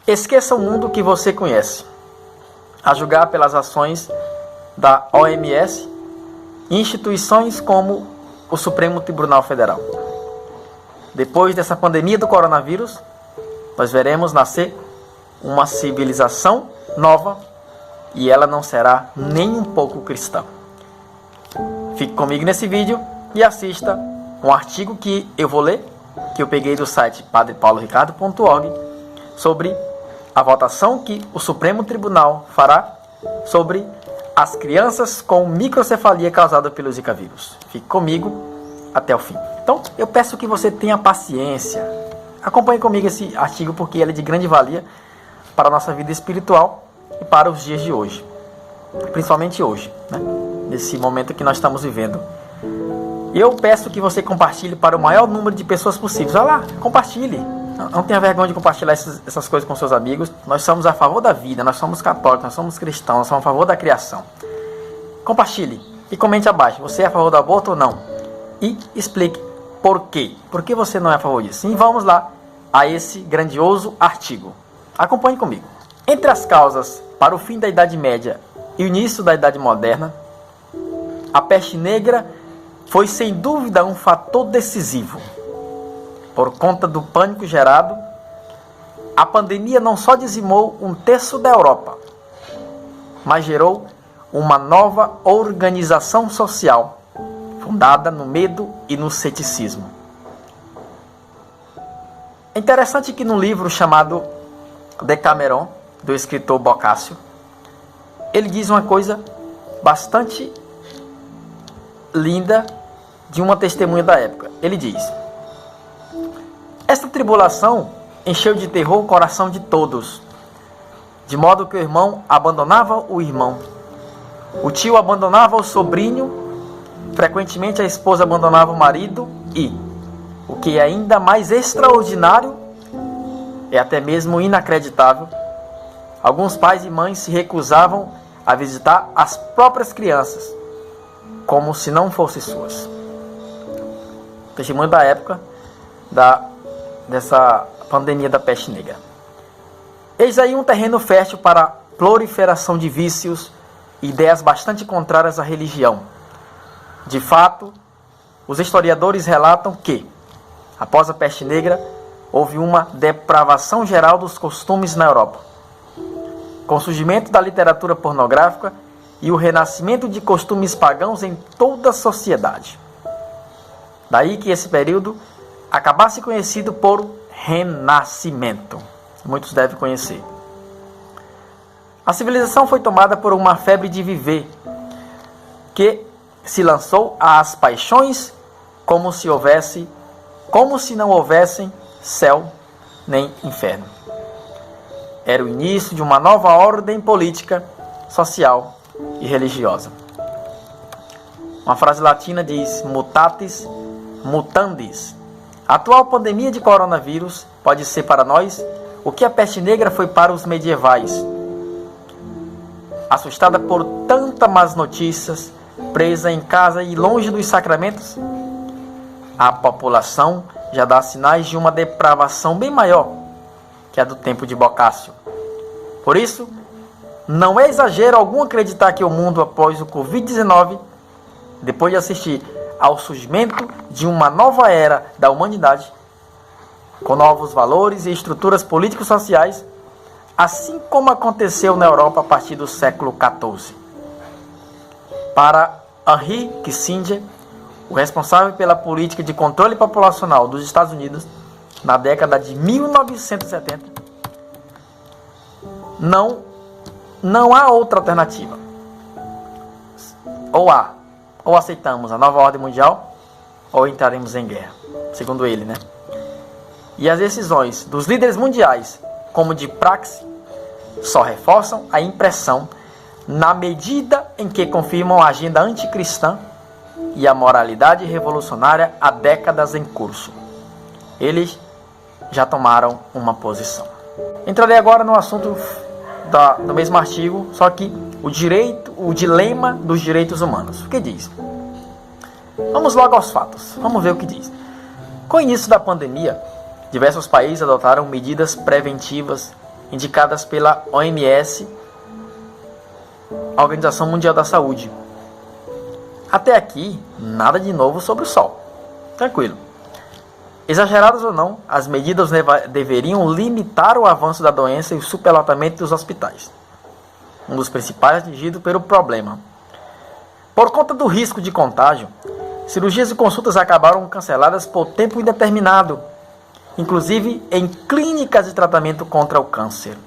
Esqueça o mundo que você conhece, a julgar pelas ações da OMS e instituições como o Supremo Tribunal Federal. Depois dessa pandemia do coronavírus, nós veremos nascer uma civilização nova e ela não será nem um pouco cristã. Fique comigo nesse vídeo e assista um artigo que eu vou ler, que eu peguei do site padrepauloricardo.org, sobre a votação que o Supremo Tribunal fará sobre as crianças com microcefalia causada pelo Zika vírus. Fique comigo até o fim. Então, eu peço que você tenha paciência. Acompanhe comigo esse artigo porque ele é de grande valia para a nossa vida espiritual e para os dias de hoje. Principalmente hoje, né? Nesse momento que nós estamos vivendo. E eu peço que você compartilhe para o maior número de pessoas possíveis. Olha lá, compartilhe. Não tenha vergonha de compartilhar essas coisas com seus amigos. Nós somos a favor da vida, nós somos católicos, nós somos cristãos, nós somos a favor da criação. Compartilhe e comente abaixo. Você é a favor do aborto ou não? E explique por quê. Por que você não é a favor disso? E vamos lá a esse grandioso artigo. Acompanhe comigo. Entre as causas para o fim da Idade Média e o início da Idade Moderna, a peste negra foi sem dúvida um fator decisivo. Por conta do pânico gerado, a pandemia não só dizimou um terço da Europa, mas gerou uma nova organização social, fundada no medo e no ceticismo. É interessante que no livro chamado Decameron, do escritor Boccaccio, ele diz uma coisa bastante linda de uma testemunha da época. Ele diz: esta tribulação encheu de terror o coração de todos, de modo que o irmão abandonava o irmão, o tio abandonava o sobrinho, frequentemente a esposa abandonava o marido e, o que é ainda mais extraordinário, é até mesmo inacreditável, alguns pais e mães se recusavam a visitar as próprias crianças, como se não fossem suas. Testemunho da época dessa pandemia da peste negra. Eis aí um terreno fértil para a proliferação de vícios e ideias bastante contrárias à religião. De fato, os historiadores relatam que, após a peste negra, houve uma depravação geral dos costumes na Europa, com o surgimento da literatura pornográfica e o renascimento de costumes pagãos em toda a sociedade. Daí que esse período acabasse conhecido por Renascimento. Muitos devem conhecer. A civilização foi tomada por uma febre de viver, que se lançou às paixões como se não houvessem céu nem inferno. Era o início de uma nova ordem política, social e religiosa. Uma frase latina diz: mutatis mutandis. A atual pandemia de coronavírus pode ser para nós o que a peste negra foi para os medievais. Assustada por tantas más notícias, presa em casa e longe dos sacramentos, a população já dá sinais de uma depravação bem maior que a do tempo de Boccaccio. Por isso, não é exagero algum acreditar que o mundo após o Covid-19, depois de assistir ao surgimento de uma nova era da humanidade, com novos valores e estruturas políticos sociais, assim como aconteceu na Europa a partir do século XIV. Para Henry Kissinger, o responsável pela política de controle populacional dos Estados Unidos, na década de 1970, não há outra alternativa. Ou aceitamos a nova ordem mundial, ou entraremos em guerra, segundo ele, né? E as decisões dos líderes mundiais, como de praxe, só reforçam a impressão na medida em que confirmam a agenda anticristã e a moralidade revolucionária há décadas em curso. Eles já tomaram uma posição. Entrarei agora no assunto do mesmo artigo, só que o dilema dos direitos humanos. O que diz? Vamos logo aos fatos. Vamos ver o que diz. Com o início da pandemia, diversos países adotaram medidas preventivas indicadas pela OMS, a Organização Mundial da Saúde. Até aqui, nada de novo sobre o sol. Tranquilo. Exageradas ou não, as medidas deveriam limitar o avanço da doença e o superlotamento dos hospitais, um dos principais atingidos pelo problema. Por conta do risco de contágio, cirurgias e consultas acabaram canceladas por tempo indeterminado, inclusive em clínicas de tratamento contra o câncer.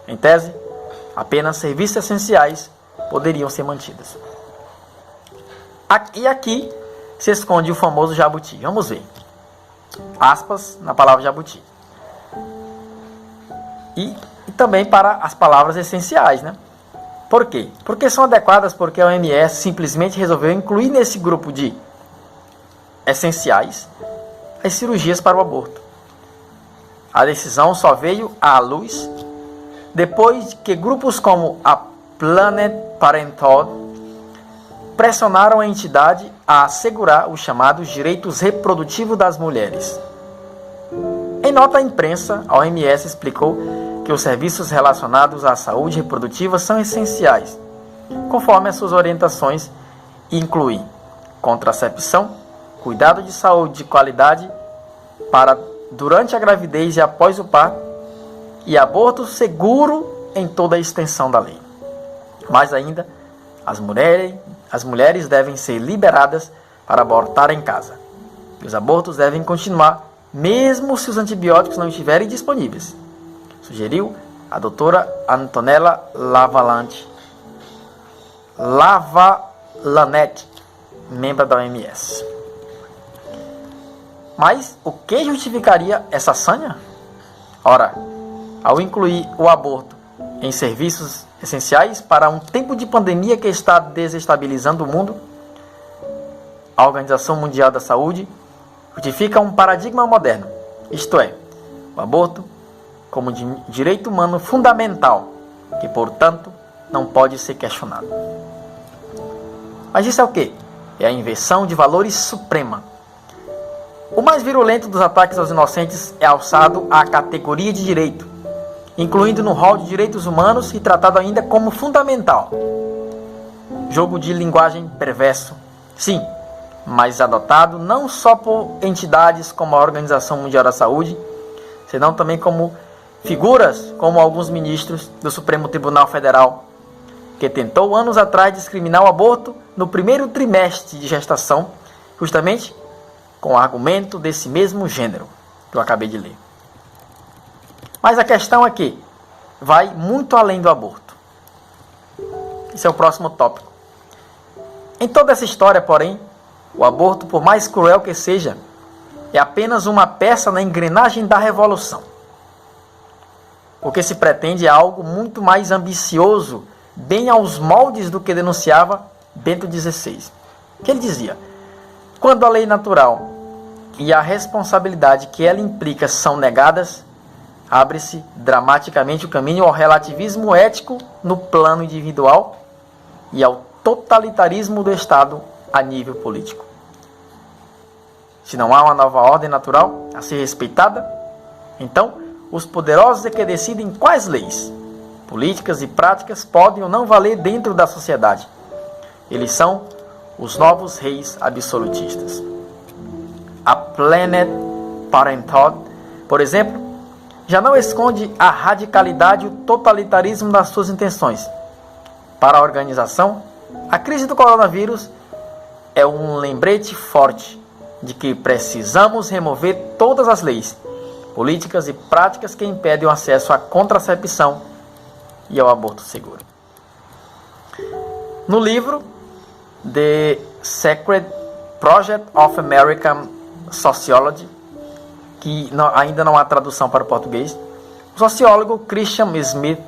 Em tese, apenas serviços essenciais poderiam ser mantidos. E aqui se esconde o famoso jabuti. Vamos ver. Aspas na palavra jabuti. E também para as palavras essenciais, né? Por quê? Porque são adequadas porque a OMS simplesmente resolveu incluir nesse grupo de essenciais as cirurgias para o aborto. A decisão só veio à luz depois que grupos como a Planned Parenthood pressionaram a entidade a assegurar os chamados direitos reprodutivos das mulheres. Em nota à imprensa, a OMS explicou que os serviços relacionados à saúde reprodutiva são essenciais, conforme as suas orientações, e incluem contracepção, cuidado de saúde de qualidade para durante a gravidez e após o parto, e aborto seguro em toda a extensão da lei. Mais ainda, as mulheres devem ser liberadas para abortar em casa. E os abortos devem continuar, mesmo se os antibióticos não estiverem disponíveis, sugeriu a doutora Antonella Lavalanet, membro da OMS. Mas o que justificaria essa sanha? Ora, ao incluir o aborto em serviços essenciais para um tempo de pandemia que está desestabilizando o mundo, a Organização Mundial da Saúde justifica um paradigma moderno, isto é, o aborto como direito humano fundamental, que, portanto, não pode ser questionado. Mas isso é o quê? É a inversão de valores suprema. O mais virulento dos ataques aos inocentes é alçado à categoria de direito, incluindo no rol de direitos humanos e tratado ainda como fundamental. Jogo de linguagem perverso, sim, mas adotado não só por entidades como a Organização Mundial da Saúde, senão também como figuras como alguns ministros do Supremo Tribunal Federal, que tentou anos atrás discriminar o aborto no primeiro trimestre de gestação, justamente com o argumento desse mesmo gênero que eu acabei de ler. Mas a questão é que vai muito além do aborto. Esse é o próximo tópico. Em toda essa história, porém, o aborto, por mais cruel que seja, é apenas uma peça na engrenagem da revolução. O que se pretende é algo muito mais ambicioso, bem aos moldes do que denunciava Bento XVI. Que ele dizia: quando a lei natural e a responsabilidade que ela implica são negadas, abre-se dramaticamente o caminho ao relativismo ético no plano individual e ao totalitarismo do Estado a nível político. Se não há uma nova ordem natural a ser respeitada, então os poderosos é que decidem quais leis, políticas e práticas podem ou não valer dentro da sociedade. Eles são os novos reis absolutistas. A Planned Parenthood, por exemplo, já não esconde a radicalidade e o totalitarismo das suas intenções. Para a organização, a crise do coronavírus é um lembrete forte de que precisamos remover todas as leis, políticas e práticas que impedem o acesso à contracepção e ao aborto seguro. No livro The Sacred Project of American Sociology, que ainda não há tradução para o português, o sociólogo Christian Smith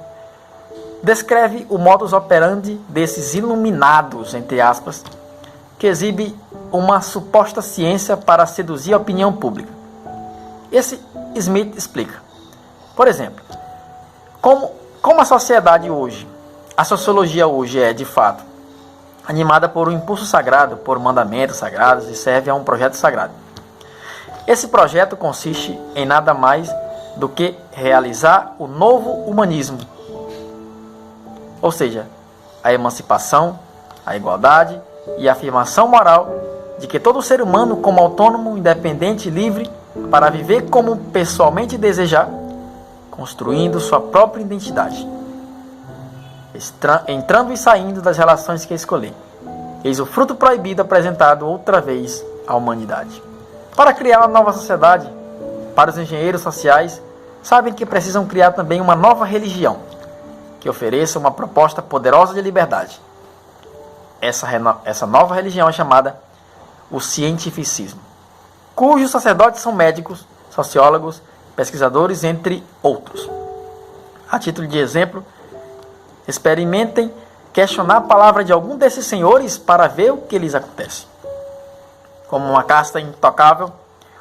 descreve o modus operandi desses iluminados, entre aspas, que exibe uma suposta ciência para seduzir a opinião pública. Esse Smith explica, por exemplo, como a sociedade hoje, a sociologia hoje é, de fato, animada por um impulso sagrado, por mandamentos sagrados e serve a um projeto sagrado. Esse projeto consiste em nada mais do que realizar o novo humanismo. Ou seja, a emancipação, a igualdade e a afirmação moral de que todo ser humano, como autônomo, independente e livre, para viver como pessoalmente desejar, construindo sua própria identidade, entrando e saindo das relações que escolher. Eis o fruto proibido apresentado outra vez à humanidade. Para criar uma nova sociedade, para os engenheiros sociais, sabem que precisam criar também uma nova religião, que ofereça uma proposta poderosa de liberdade. Essa nova religião é chamada o cientificismo, cujos sacerdotes são médicos, sociólogos, pesquisadores, entre outros. A título de exemplo, experimentem questionar a palavra de algum desses senhores para ver o que lhes acontece. Como uma casta intocável,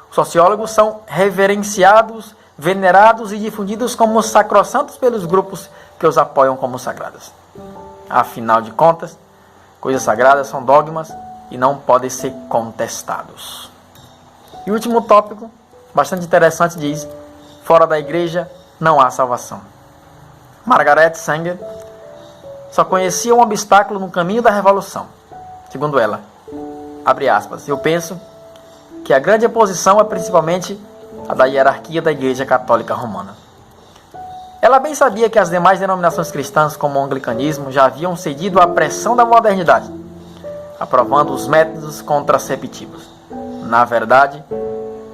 os sociólogos são reverenciados, venerados e difundidos como sacrossantos pelos grupos que os apoiam como sagradas. Afinal de contas, coisas sagradas são dogmas e não podem ser contestados. E o último tópico, bastante interessante, diz: fora da igreja não há salvação. Margaret Sanger só conhecia um obstáculo no caminho da revolução. Segundo ela, abre aspas, eu penso que a grande oposição é principalmente a da hierarquia da Igreja Católica Romana. Ela bem sabia que as demais denominações cristãs, como o anglicanismo, já haviam cedido à pressão da modernidade, aprovando os métodos contraceptivos. Na verdade,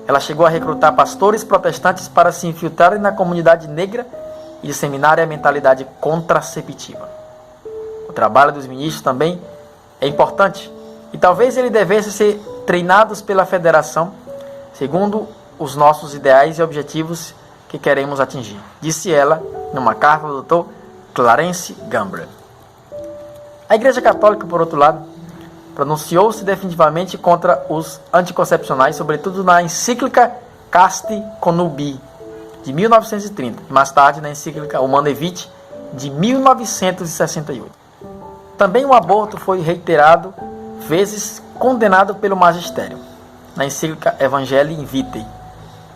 ela chegou a recrutar pastores protestantes para se infiltrarem na comunidade negra e disseminarem a mentalidade contraceptiva. O trabalho dos ministros também é importante, e talvez ele devesse ser treinados pela federação, segundo os nossos ideais e objetivos que queremos atingir, disse ela numa carta do Dr. Clarence Gamble. A Igreja Católica, por outro lado, pronunciou-se definitivamente contra os anticoncepcionais, sobretudo na encíclica Casti Connubii, de 1930, e mais tarde na encíclica Humanae Vitae, de 1968. Também o aborto foi reiterado vezes condenado pelo magistério, na encíclica Evangelii Vitae,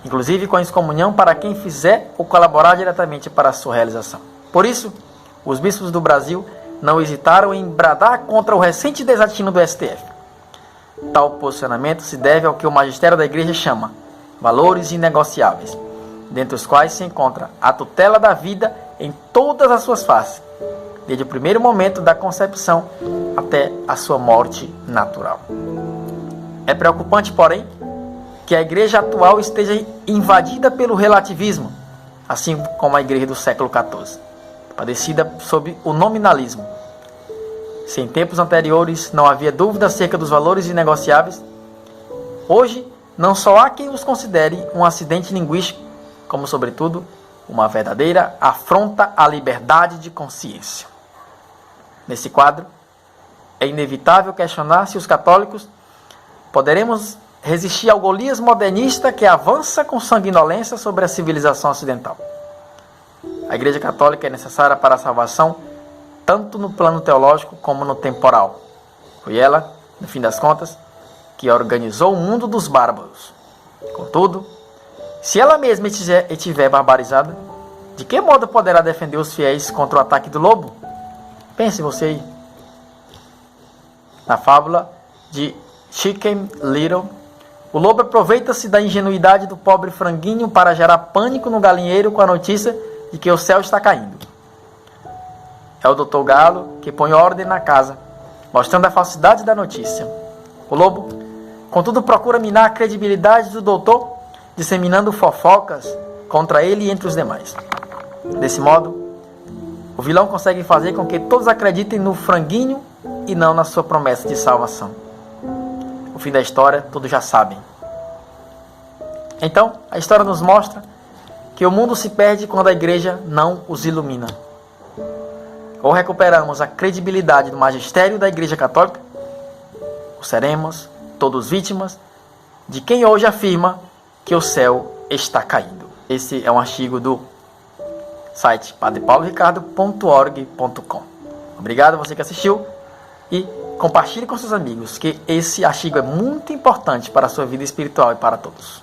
inclusive com a excomunhão para quem fizer ou colaborar diretamente para a sua realização. Por isso, os bispos do Brasil não hesitaram em bradar contra o recente desatino do STF. Tal posicionamento se deve ao que o magistério da Igreja chama valores inegociáveis, dentre os quais se encontra a tutela da vida em todas as suas faces, desde o primeiro momento da concepção até a sua morte natural. É preocupante, porém, que a igreja atual esteja invadida pelo relativismo, assim como a igreja do século XIV, padecida sob o nominalismo. Se em tempos anteriores não havia dúvida acerca dos valores inegociáveis, hoje não só há quem os considere um acidente linguístico, como, sobretudo, uma verdadeira afronta à liberdade de consciência. Nesse quadro, é inevitável questionar se os católicos poderemos resistir ao Golias modernista que avança com sanguinolência sobre a civilização ocidental. A Igreja Católica é necessária para a salvação, tanto no plano teológico como no temporal. Foi ela, no fim das contas, que organizou o mundo dos bárbaros. Contudo, se ela mesma estiver barbarizada, de que modo poderá defender os fiéis contra o ataque do lobo? Pense você aí. Na fábula de Chicken Little, o lobo aproveita-se da ingenuidade do pobre franguinho para gerar pânico no galinheiro com a notícia de que o céu está caindo. É o Dr. Galo que põe ordem na casa, mostrando a falsidade da notícia. O lobo, contudo, procura minar a credibilidade do doutor, disseminando fofocas contra ele e entre os demais. Desse modo, o vilão consegue fazer com que todos acreditem no franguinho e não na sua promessa de salvação. O fim da história todos já sabem. Então, a história nos mostra que o mundo se perde quando a igreja não os ilumina. Ou recuperamos a credibilidade do magistério da Igreja Católica, ou seremos todos vítimas de quem hoje afirma que o céu está caindo. Esse é um artigo do site padrepauloricardo.org.com. Obrigado a você que assistiu e compartilhe com seus amigos, que esse artigo é muito importante para a sua vida espiritual e para todos.